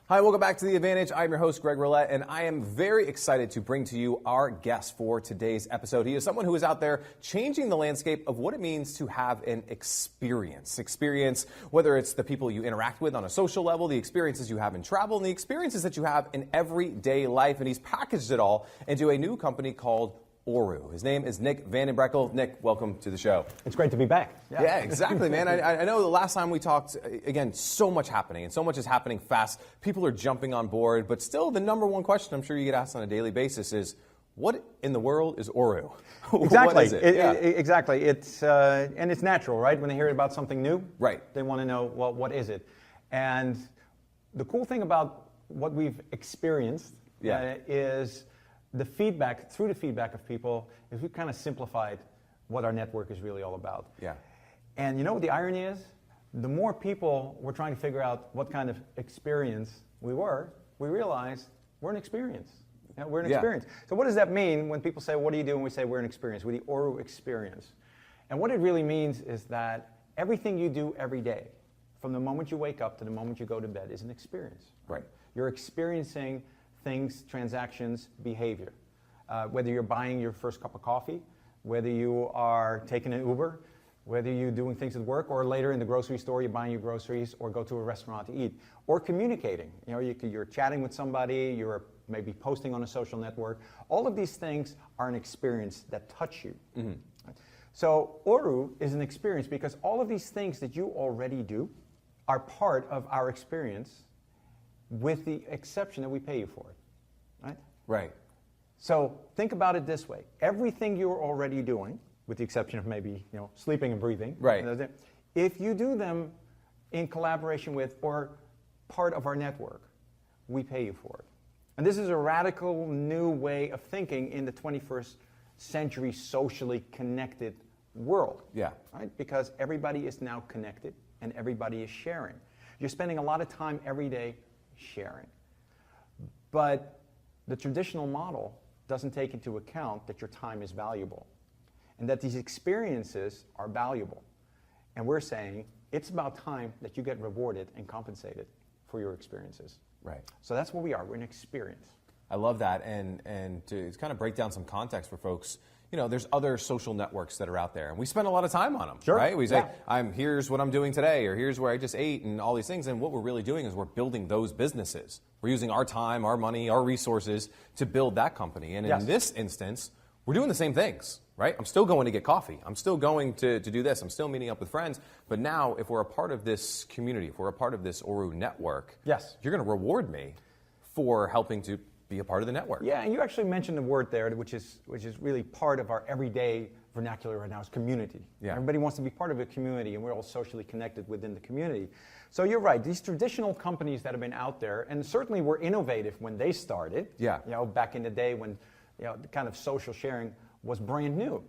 Hi, welcome back to The Advantage. I'm your host, Greg Roulette, and I am very excited to bring to you our guest for today's episode. He is someone who is out there changing the landscape of what it means to have an experience. Experience, whether it's the people you interact with on a social level, the experiences you have in travel, and the experiences that you have in everyday life. And he's packaged it all into a new company called ORU. His name is Nick Vandenbrekkel. Nick, welcome to the show. It's great to be back. Yeah, exactly, man. I know the last time we talked, again, so much happening, and so much is happening fast. People are jumping on board, but still the number one question I'm sure you get asked on a daily basis is, what in the world is ORU? Exactly. What is it? Exactly. It's and it's natural, right? When they hear about something new, right? They want to know, well, what is it? And the cool thing about what we've experienced is through the feedback of people, is we've kind of simplified what our network is really all about. Yeah. And you know what the irony is? The more people were trying to figure out what kind of experience we realized we're an experience. You know, we're an experience. So what does that mean when people say, what do you do? And we say we're an experience. We're the ORU experience. And what it really means is that everything you do every day, from the moment you wake up to the moment you go to bed, is an experience. Right. You're experiencing things, transactions, behavior. Whether you're buying your first cup of coffee, whether you are taking an Uber, whether you're doing things at work, or later in the grocery store, you're buying your groceries, or go to a restaurant to eat, or communicating. You know, you're chatting with somebody, you're maybe posting on a social network. All of these things are an experience that touch you. Mm-hmm. So ORU is an experience because all of these things that you already do are part of our experience, with the exception that we pay you for it, right? Right. So think about it this way. Everything you're already doing, with the exception of maybe sleeping and breathing, right? If you do them in collaboration with or part of our network, we pay you for it. And this is a radical new way of thinking in the 21st century socially connected world. Yeah. Right? Because everybody is now connected and everybody is sharing. You're spending a lot of time every day sharing. But the traditional model doesn't take into account that your time is valuable and that these experiences are valuable. And we're saying it's about time that you get rewarded and compensated for your experiences. Right. So that's what we are. We're an experience. I love that. And to kind of break down some context for folks, there's other social networks that are out there, and we spend a lot of time on them, right? We say, here's what I'm doing today, or here's where I just ate, and all these things. And what we're really doing is we're building those businesses. We're using our time, our money, our resources to build that company. And in this instance, we're doing the same things, right? I'm still going to get coffee. I'm still going to do this. I'm still meeting up with friends. But now, if we're a part of this community, if we're a part of this ORU network, you're going to reward me for helping to be a part of the network. Yeah, and you actually mentioned a word there, which is really part of our everyday vernacular right now, is community. Yeah. Everybody wants to be part of a community, and we're all socially connected within the community. So you're right, these traditional companies that have been out there, and certainly were innovative when they started, back in the day when the kind of social sharing was brand new.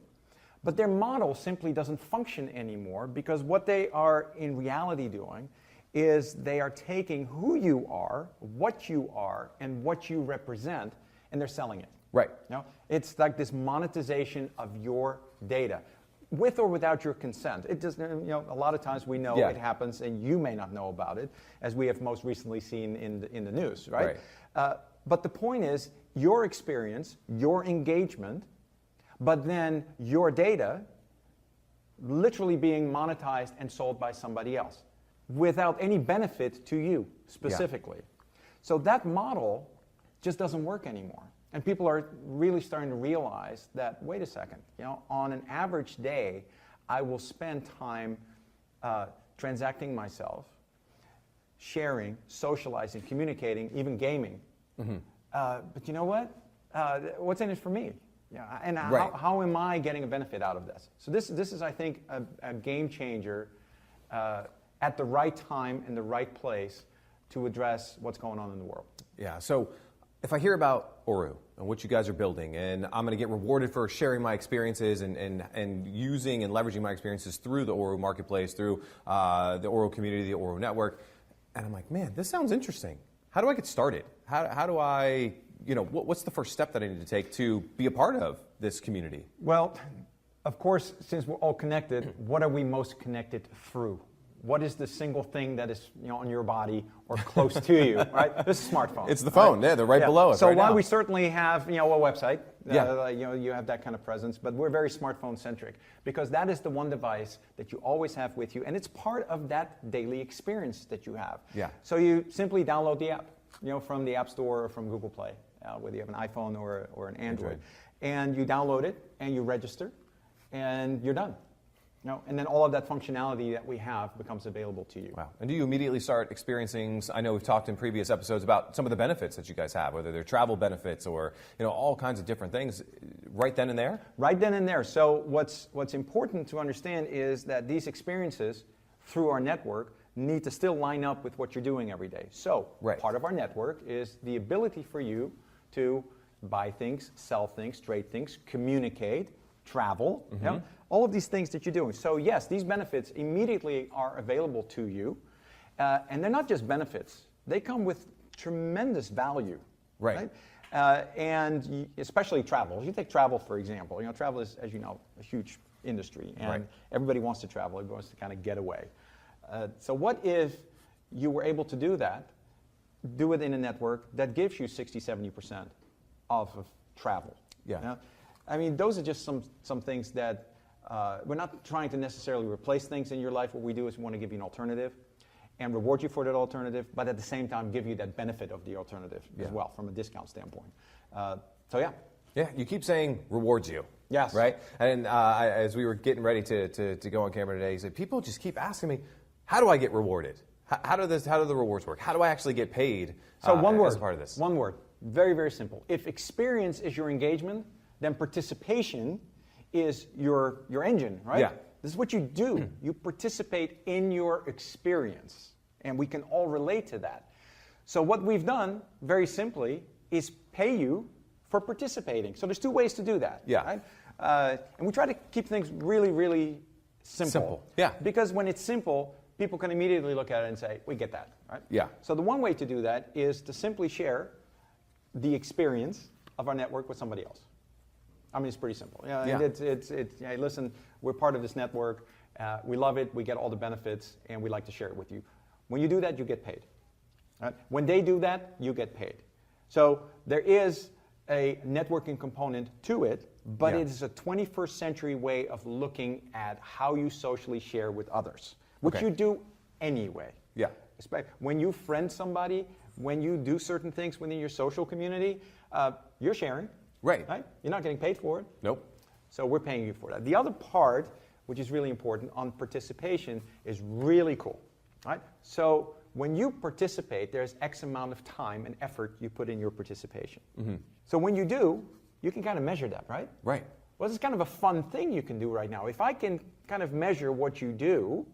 But their model simply doesn't function anymore, because what they are in reality doing is they are taking who you are, and what you represent, and they're selling it. Right. It's like this monetization of your data, with or without your consent. It doesn't. A lot of times we know it happens, and you may not know about it, as we have most recently seen in the news, right? But the point is your experience, your engagement, but then your data literally being monetized and sold by somebody else, without any benefit to you specifically. So that model just doesn't work anymore. And people are really starting to realize that, wait a second, on an average day, I will spend time transacting myself, sharing, socializing, communicating, even gaming. Mm-hmm. But you know what? What's in it for me? And how am I getting a benefit out of this? So this is, I think, a game changer at the right time in the right place to address what's going on in the world. Yeah, so if I hear about ORU and what you guys are building, and I'm going to get rewarded for sharing my experiences and using and leveraging my experiences through the ORU marketplace, through the ORU community, the ORU network, and I'm like, man, this sounds interesting. How do I get started? How do I, what's the first step that I need to take to be a part of this community? Well, of course, since we're all connected, what are we most connected through? what is the single thing that is on your body or close to you, right? This is a smartphone. It's the phone. Right? Yeah, they're right below us. So right while now. we certainly have a website, you have that kind of presence, but we're very smartphone centric because that is the one device that you always have with you, and it's part of that daily experience that you have. Yeah. So you simply download the app, from the App Store or from Google Play, whether you have an iPhone or an Android, and you download it and you register, and you're done. And then all of that functionality that we have becomes available to you. Wow. And do you immediately start experiencing, I know we've talked in previous episodes about some of the benefits that you guys have, whether they're travel benefits or all kinds of different things, right then and there? Right then and there. So what's important to understand is that these experiences through our network need to still line up with what you're doing every day. So part of our network is the ability for you to buy things, sell things, trade things, communicate, travel, all of these things that you're doing. So yes, these benefits immediately are available to you, and they're not just benefits. They come with tremendous value, right? And especially travel. You take travel, for example. Travel is, as you know, a huge industry, and everybody wants to travel. Everybody wants to kind of get away. So what if you were able to do that, do it in a network that gives you 60-70% off of travel? Yeah. I mean, those are just some things that we're not trying to necessarily replace things in your life. What we do is we want to give you an alternative and reward you for that alternative, but at the same time give you that benefit of the alternative as well from a discount standpoint. Yeah, you keep saying rewards you. Yes. Right? And as we were getting ready to go on camera today, he said, people just keep asking me, how do I get rewarded? How do the rewards work? How do I actually get paid So one word, as a part of this? One word. Very, very simple. If experience is your engagement, then participation is your engine, right? Yeah. This is what you do. You participate in your experience, and we can all relate to that. So what we've done, very simply, is pay you for participating. So there's two ways to do that. Yeah. Right? And we try to keep things really, really simple. Yeah. Because when it's simple, people can immediately look at it and say, we get that, right? Yeah. So the one way to do that is to simply share the experience of our network with somebody else. I mean, it's pretty simple. And hey, listen, we're part of this network. We love it. We get all the benefits, and we like to share it with you. When you do that, you get paid. Right? When they do that, you get paid. So there is a networking component to it, but it is a 21st century way of looking at how you socially share with others, which you do anyway. Yeah. When you friend somebody, when you do certain things within your social community, you're sharing. Right. You're not getting paid for it. Nope. So we're paying you for that. The other part, which is really important on participation, is really cool. Right? So when you participate, there's X amount of time and effort you put in your participation. So when you do, you can kind of measure that, right? Right. Well, this is kind of a fun thing you can do right now. If I can kind of measure what you do,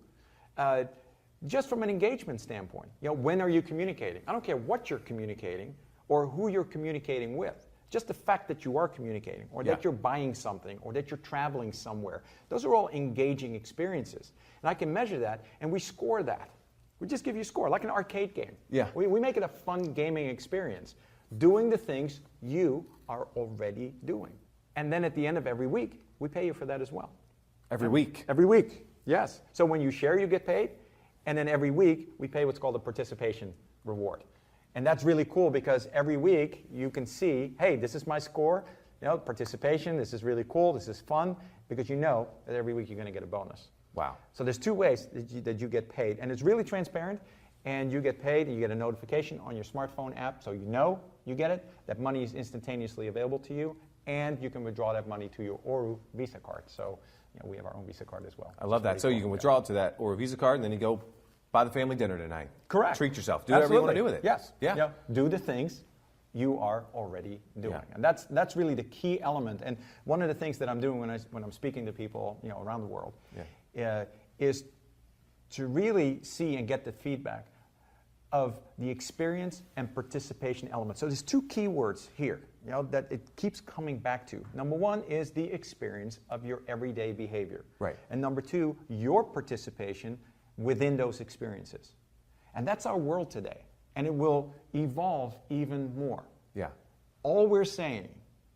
just from an engagement standpoint, when are you communicating? I don't care what you're communicating or who you're communicating with. Just the fact that you are communicating, or that you're buying something, or that you're traveling somewhere. Those are all engaging experiences. And I can measure that, and we score that. We just give you a score, like an arcade game. Yeah. We make it a fun gaming experience, doing the things you are already doing. And then at the end of every week, we pay you for that as well. Every week? Every week, yes. So when you share, you get paid, and then every week, we pay what's called a participation reward. And that's really cool because every week you can see, hey, this is my score, participation, this is really cool, this is fun, because you know that every week you're going to get a bonus. Wow. So there's two ways that you get paid, and it's really transparent, and you get paid, and you get a notification on your smartphone app, so you know you get it, that money is instantaneously available to you, and you can withdraw that money to your ORU Visa card. So we have our own Visa card as well. I love that. So you can withdraw it to that ORU Visa card, and then you go buy the family dinner tonight. Correct. Treat yourself. Do whatever you want to do with it. Yes. Yeah. Do the things you are already doing. And that's really the key element. And one of the things that I'm doing when I'm speaking to people around the world is to really see and get the feedback of the experience and participation element. So there's two key words here that it keeps coming back to. Number one is the experience of your everyday behavior. Right. And number two, your participation within those experiences. And that's our world today. And it will evolve even more. Yeah. All we're saying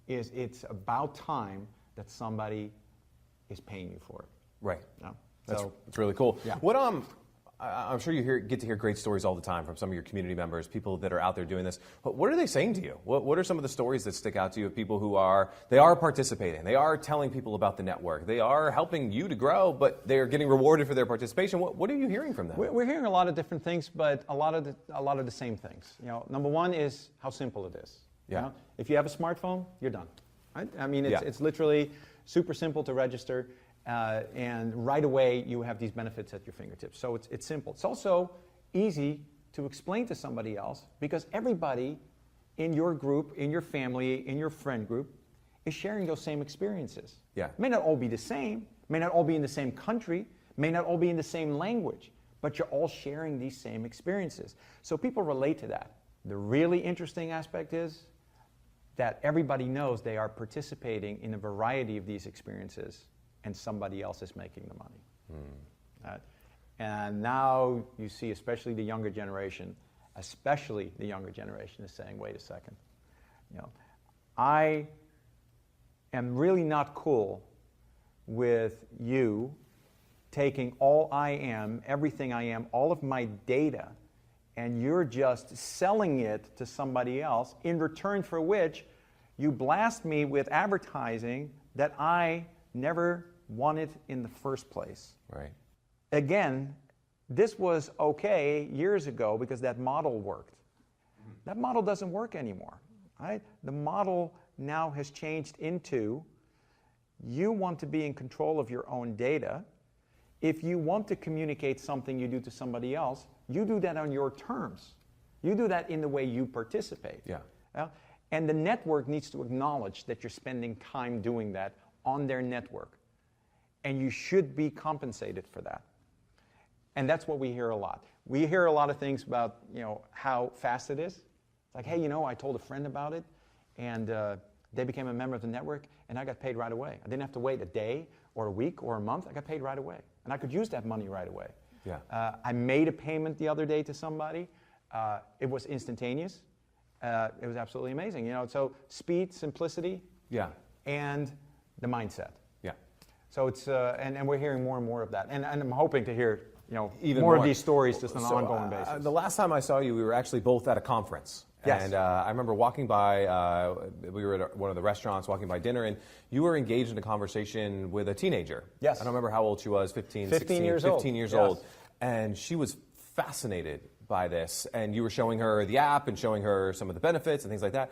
is it's about time that somebody is paying you for it. Right. Yeah. That's really cool. Yeah. What I'm sure you get to hear great stories all the time from some of your community members, people that are out there doing this. But what are they saying to you? What are some of the stories that stick out to you of people who are participating? They are telling people about the network. They are helping you to grow, but they are getting rewarded for their participation. What are you hearing from them? We're hearing a lot of different things, but a lot of the same things. Number one is how simple it is. Yeah. If you have a smartphone, you're done. Right? I mean, it's literally super simple to register. And right away, you have these benefits at your fingertips. So it's simple. It's also easy to explain to somebody else because everybody in your group, in your family, in your friend group is sharing those same experiences. Yeah. May not all be the same, may not all be in the same country, may not all be in the same language, but you're all sharing these same experiences. So people relate to that. The really interesting aspect is that everybody knows they are participating in a variety of these experiences and somebody else is making the money. And now you see, especially the younger generation is saying, wait a second, I am really not cool with you taking all I am, everything I am, all of my data, and you're just selling it to somebody else, in return for which you blast me with advertising that I never wanted in the first place. Right. Again, this was okay years ago because that model worked. That model doesn't work anymore. Right? The model now has changed into you want to be in control of your own data. If you want to communicate something you do to somebody else, you do that on your terms. You do that in the way you participate. Yeah. And the network needs to acknowledge that you're spending time doing that on their network. And you should be compensated for that. And that's what we hear a lot. We hear a lot of things about, how fast it is. It's like, hey, I told a friend about it, and they became a member of the network, and I got paid right away. I didn't have to wait a day or a week or a month. I got paid right away. And I could use that money right away. Yeah. I made a payment the other day to somebody. It was instantaneous. It was absolutely amazing. So speed, simplicity, and the mindset. Yeah. So it's and we're hearing more and more of that, and I'm hoping to hear even more of these stories just on an ongoing basis. The last time I saw you, we were actually both at a conference. Yes. And I remember walking by, we were at one of the restaurants, walking by dinner, and you were engaged in a conversation with a teenager. Yes. I don't remember how old she was, 15 years old. 15 years Yes. old. And she was fascinated by this, and you were showing her the app and showing her some of the benefits and things like that.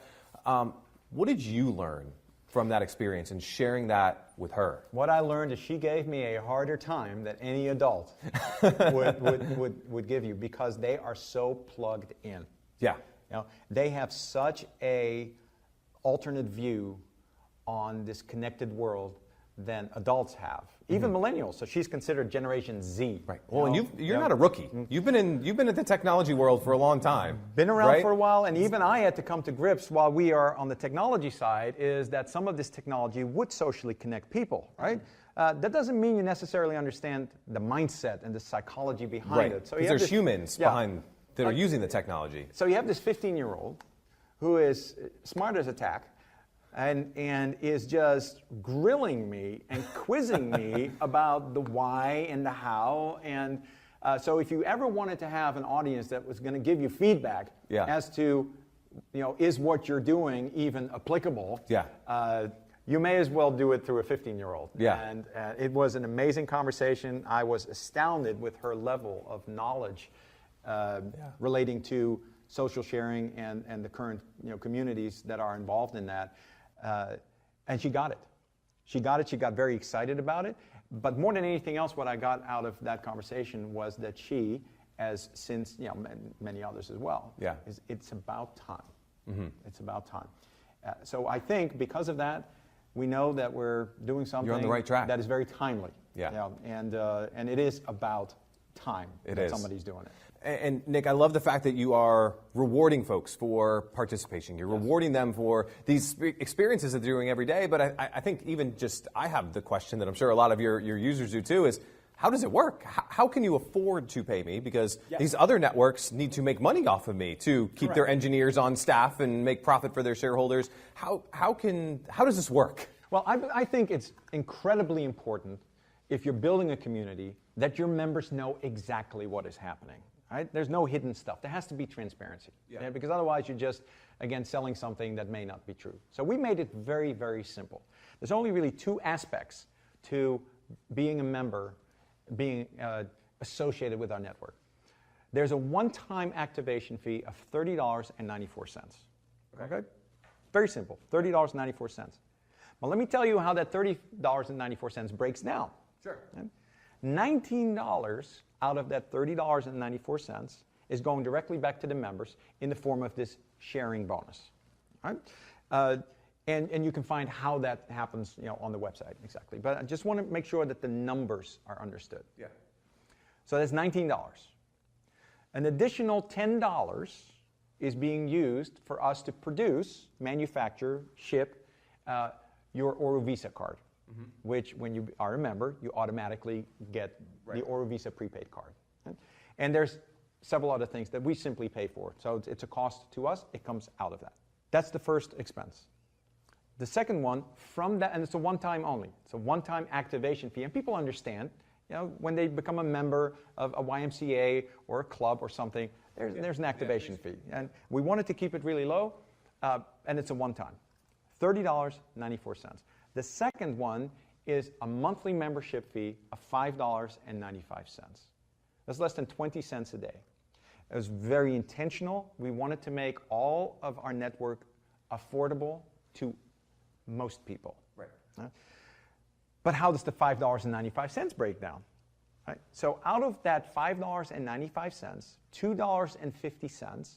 What did you learn from that experience and sharing that with her? What I learned is she gave me a harder time than any adult would give you because they are so plugged in. Yeah. They have such a alternate view on this connected world than adults have. Even millennials. So she's considered Generation Z. Right. Well, and you're not a rookie. You've been in the technology world for a long time. Been around right? for a while, and even I had to come to grips while we are on the technology side is that some of this technology would socially connect people, right? That doesn't mean you necessarily understand the mindset and the psychology behind it. So because there's humans behind that are using the technology. So you have this 15-year-old who is smart as a tack, and is just grilling me and quizzing me about the why and the how. And so if you ever wanted to have an audience that was going to give you feedback as to, is what you're doing even applicable, you may as well do it through a 15-year-old. Yeah. And it was an amazing conversation. I was astounded with her level of knowledge relating to social sharing and the current communities that are involved in that. And she got it. She got very excited about it. But more than anything else, what I got out of that conversation was that she, as since many others as well, it's about time. Mm-hmm. It's about time. So I think because of that, we know that we're doing something You're on the right track. that is very timely. Yeah. And it is about time that somebody's doing it. And Nick, I love the fact that you are rewarding folks for participation. You're rewarding them for these experiences that they're doing every day. But I think even just, I have the question that I'm sure a lot of your users do too, is how does it work? How can you afford to pay me? Because these other networks need to make money off of me to keep their engineers on staff and make profit for their shareholders. How does this work? Well, I think it's incredibly important if you're building a community that your members know exactly what is happening. Right? There's no hidden stuff. There has to be transparency. Yeah, because otherwise you're just, again, selling something that may not be true. So we made it very, very simple. There's only really two aspects to being a member, being associated with our network. There's a one-time activation fee of $30.94. Okay? Very simple, $30.94. Well, let me tell you how that $30.94 breaks down. Sure. Okay? $19 out of that $30.94 is going directly back to the members in the form of this sharing bonus. All right? And you can find how that happens, on the website exactly. But I just want to make sure that the numbers are understood. Yeah. So that's $19. An additional $10 is being used for us to produce, manufacture, ship your ORU Visa card, which when you are a member, you automatically get the ORU Visa prepaid card. Okay? And there's several other things that we simply pay for. So it's a cost to us. It comes out of that. That's the first expense. The second one, from that, and it's a one-time only. It's a one-time activation fee. And people understand, when they become a member of a YMCA or a club or something, there's an activation fee. And we wanted to keep it really low, and it's a one-time. $30.94. The second one is a monthly membership fee of $5.95. That's less than 20 cents a day. It was very intentional. We wanted to make all of our network affordable to most people. Right. But how does the $5.95 break down? Right? So out of that $5.95, $2.50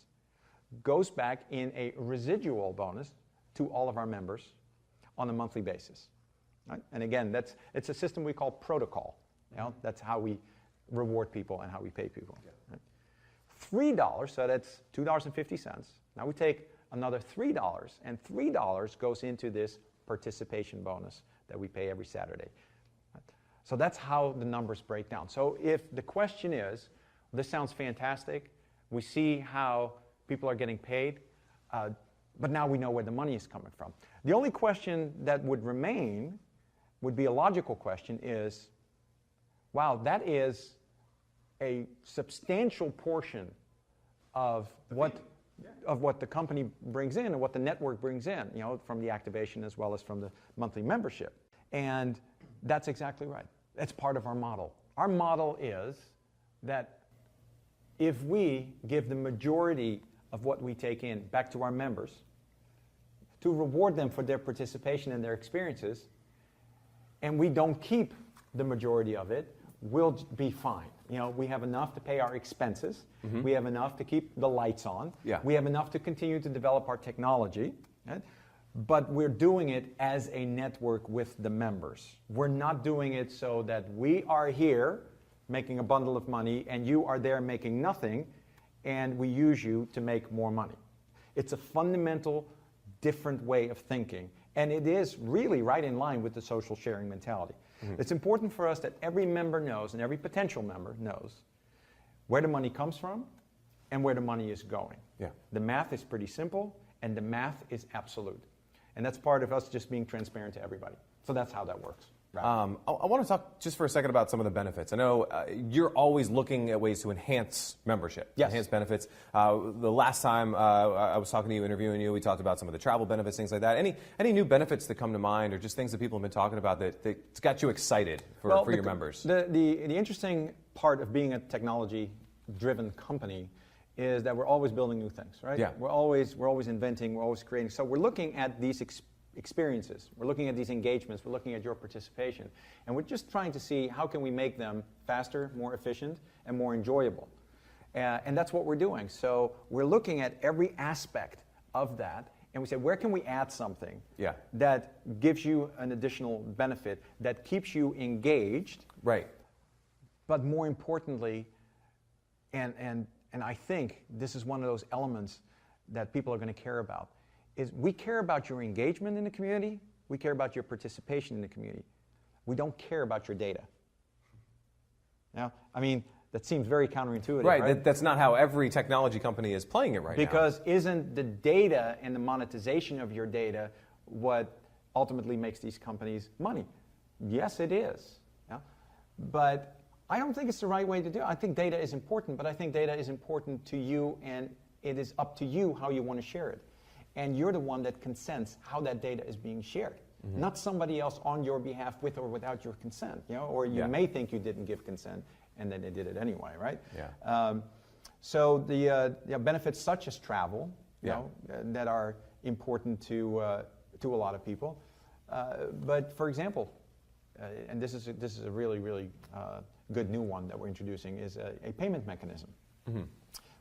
goes back in a residual bonus to all of our members on a monthly basis. Right? And again, it's a system we call protocol. That's how we reward people and how we pay people. Yeah. Right? $3, so that's $2.50. Now we take another $3, and $3 goes into this participation bonus that we pay every Saturday. Right? So that's how the numbers break down. So if the question is, this sounds fantastic, we see how people are getting paid, but now we know where the money is coming from. The only question that would remain would be a logical question is, wow, that is a substantial portion of what the company brings in and what the network brings in, from the activation as well as from the monthly membership. And that's exactly right. That's part of our model. Our model is that if we give the majority of what we take in back to our members to reward them for their participation and their experiences, and we don't keep the majority of it, we'll be fine. We have enough to pay our expenses. Mm-hmm. We have enough to keep the lights on. Yeah. We have enough to continue to develop our technology. Right? But we're doing it as a network with the members. We're not doing it so that we are here making a bundle of money and you are there making nothing and we use you to make more money. It's a fundamental different way of thinking. And it is really right in line with the social sharing mentality. Mm-hmm. It's important for us that every member knows and every potential member knows where the money comes from and where the money is going. Yeah. The math is pretty simple and the math is absolute. And that's part of us just being transparent to everybody. So that's how that works. Right. I want to talk just for a second about some of the benefits. I know you're always looking at ways to enhance membership, enhance benefits. The last time I was talking to you, interviewing you, we talked about some of the travel benefits, things like that. Any new benefits that come to mind or just things that people have been talking about that's got you excited for your members? The interesting part of being a technology-driven company is that we're always building new things, right? Yeah. We're always inventing, we're always creating. So we're looking at these experiences. We're looking at these engagements. We're looking at your participation. And we're just trying to see how can we make them faster, more efficient, and more enjoyable. And that's what we're doing. So we're looking at every aspect of that, and we say, where can we add something that gives you an additional benefit, that keeps you engaged, right? But more importantly, and I think this is one of those elements that people are going to care about, is we care about your engagement in the community, we care about your participation in the community. We don't care about your data. Now, I mean, that seems very counterintuitive, right? That's not how every technology company is playing it right now. Because isn't the data and the monetization of your data what ultimately makes these companies money? Yes, it is. Yeah? But I don't think it's the right way to do it. I think data is important, but I think data is important to you, and it is up to you how you want to share it. And you're the one that consents how that data is being shared. Not somebody else on your behalf with or without your consent, or you may think you didn't give consent and then they did it anyway, right? Yeah. So the benefits such as travel, that are important to a lot of people. But for example, and this is a really, really good new one that we're introducing, is a payment mechanism,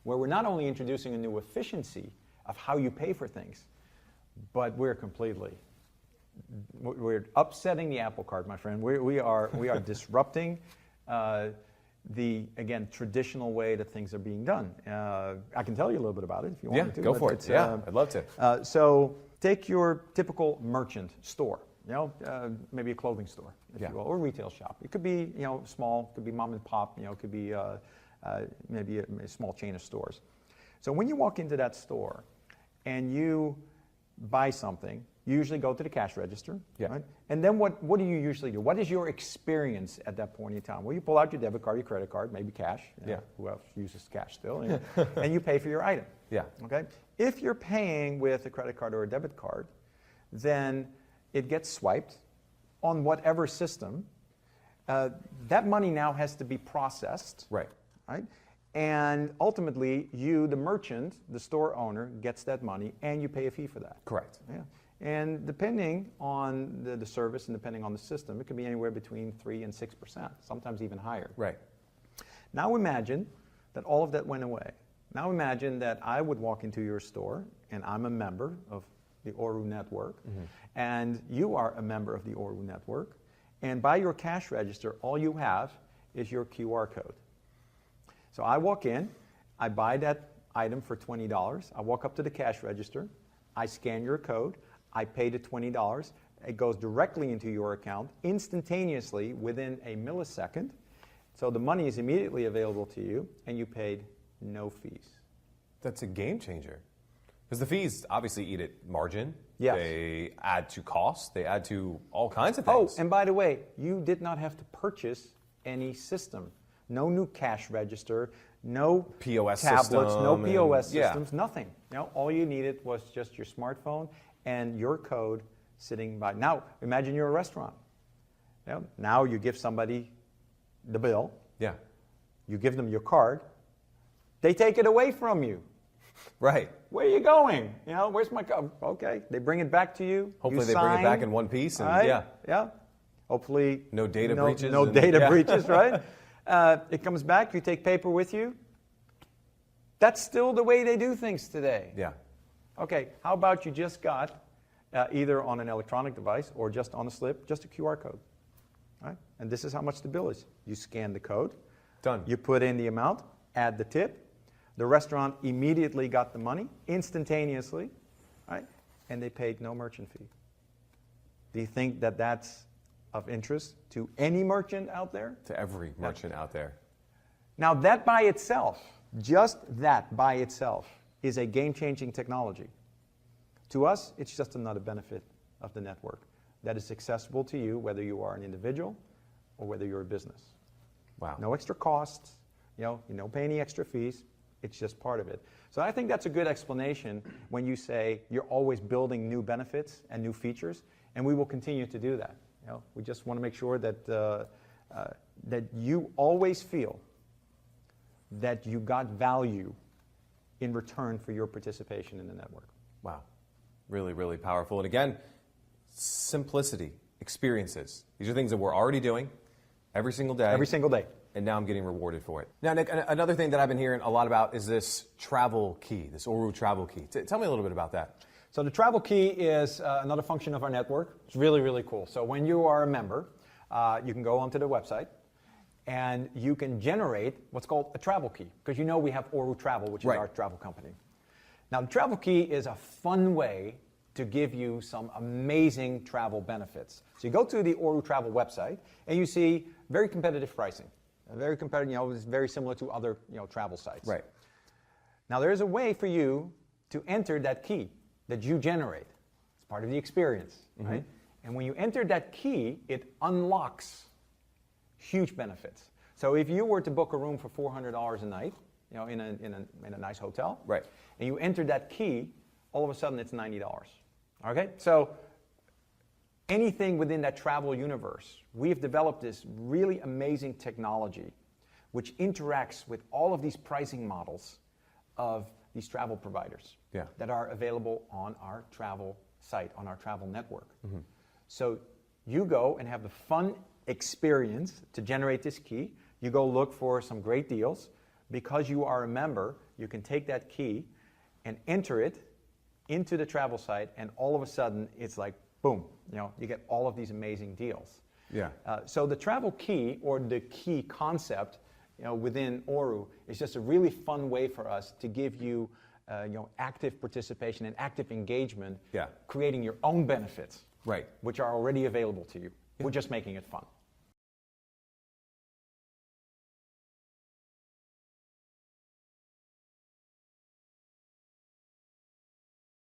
where we're not only introducing a new efficiency of how you pay for things, but we're upsetting the apple cart, my friend. We are disrupting the, again, traditional way that things are being done. I can tell you a little bit about it if you want me to. Yeah, go for it. I'd love to. So take your typical merchant store, maybe a clothing store, if you will, or a retail shop. It could be, small, it could be mom and pop, it could be maybe a small chain of stores. So when you walk into that store and you buy something, you usually go to the cash register, right? And then what do you usually do? What is your experience at that point in time? Well, you pull out your debit card, your credit card, maybe cash. Who else uses cash still? And you pay for your item. Okay. If you're paying with a credit card or a debit card, then it gets swiped on whatever system. That money now has to be processed. Right. And ultimately, you, the merchant, the store owner, gets that money, and you pay a fee for that. Correct. And depending on the service and depending on the system, it can be anywhere between 3 and 6%, sometimes even higher. Right. Now imagine that all of that went away. Now imagine that I would walk into your store, and I'm a member of the ORU network, and you are a member of the ORU network, and by your cash register, all you have is your QR code. So I walk in, I buy that item for $20, I walk up to the cash register, I scan your code, I pay the $20, it goes directly into your account instantaneously within a millisecond, so the money is immediately available to you, and you paid no fees. That's a game changer. Because the fees obviously eat at margin. Yes. They add to cost. They add to all kinds of things. Oh, and by the way, you did not have to purchase any system. No new cash register, no POS tablets, system, no POS systems, nothing. All you needed was just your smartphone and your code sitting by. Now, imagine you're a restaurant. Now you give somebody the bill. You give them your card. They take it away from you. Right. Where are you going? Where's my card? Okay. They bring it back to you. Hopefully they bring it back in one piece. And Hopefully no data breaches. No data breaches, right? It comes back. You take paper with you. That's still the way they do things today. Okay. How about you just got either on an electronic device or just on a slip, just a QR code, right? And this is how much the bill is. You scan the code. Done. You put in the amount, add the tip. The restaurant immediately got the money, instantaneously, right? And they paid no merchant fee. Do you think that that's of interest to any merchant out there? To every merchant out there. Now that by itself, just that by itself, is a game-changing technology. To us, it's just another benefit of the network that is accessible to you, whether you are an individual or whether you're a business. Wow. No extra costs, you don't pay any extra fees. It's just part of it. So I think that's a good explanation when you say you're always building new benefits and new features, and we will continue to do that. We just want to make sure that that you always feel that you got value in return for your participation in the network. Wow. Really, really powerful. And again, simplicity, experiences. These are things that we're already doing every single day. Every single day. And now I'm getting rewarded for it. Now, Nick, another thing that I've been hearing a lot about is this travel key, this ORU travel key. Tell me a little bit about that. So the travel key is another function of our network. It's really, really cool. So when you are a member, you can go onto the website and you can generate what's called a travel key, because we have ORU Travel, which is our travel company. Now the travel key is a fun way to give you some amazing travel benefits. So you go to the ORU Travel website and you see very competitive pricing. Very competitive, it's very similar to other travel sites. Right. Now there is a way for you to enter that key that you generate. It's part of the experience, right? And when you enter that key, it unlocks huge benefits. So if you were to book a room for $400 a night, you know, in a nice hotel, right, and you entered that key, all of a sudden it's $90. Okay, so anything within that travel universe, we have developed this really amazing technology which interacts with all of these pricing models of these travel providers that are available on our travel site, on our travel network. Mm-hmm. So you go and have the fun experience to generate this key. You go look for some great deals. Because you are a member, you can take that key and enter it into the travel site, and all of a sudden it's like, boom, you know, you get all of these amazing deals. Yeah. So the travel key, or the key concept, you know, within ORU is just a really fun way for us to give you, you know, active participation and active engagement, creating your own benefits, which are already available to you. We're just making it fun.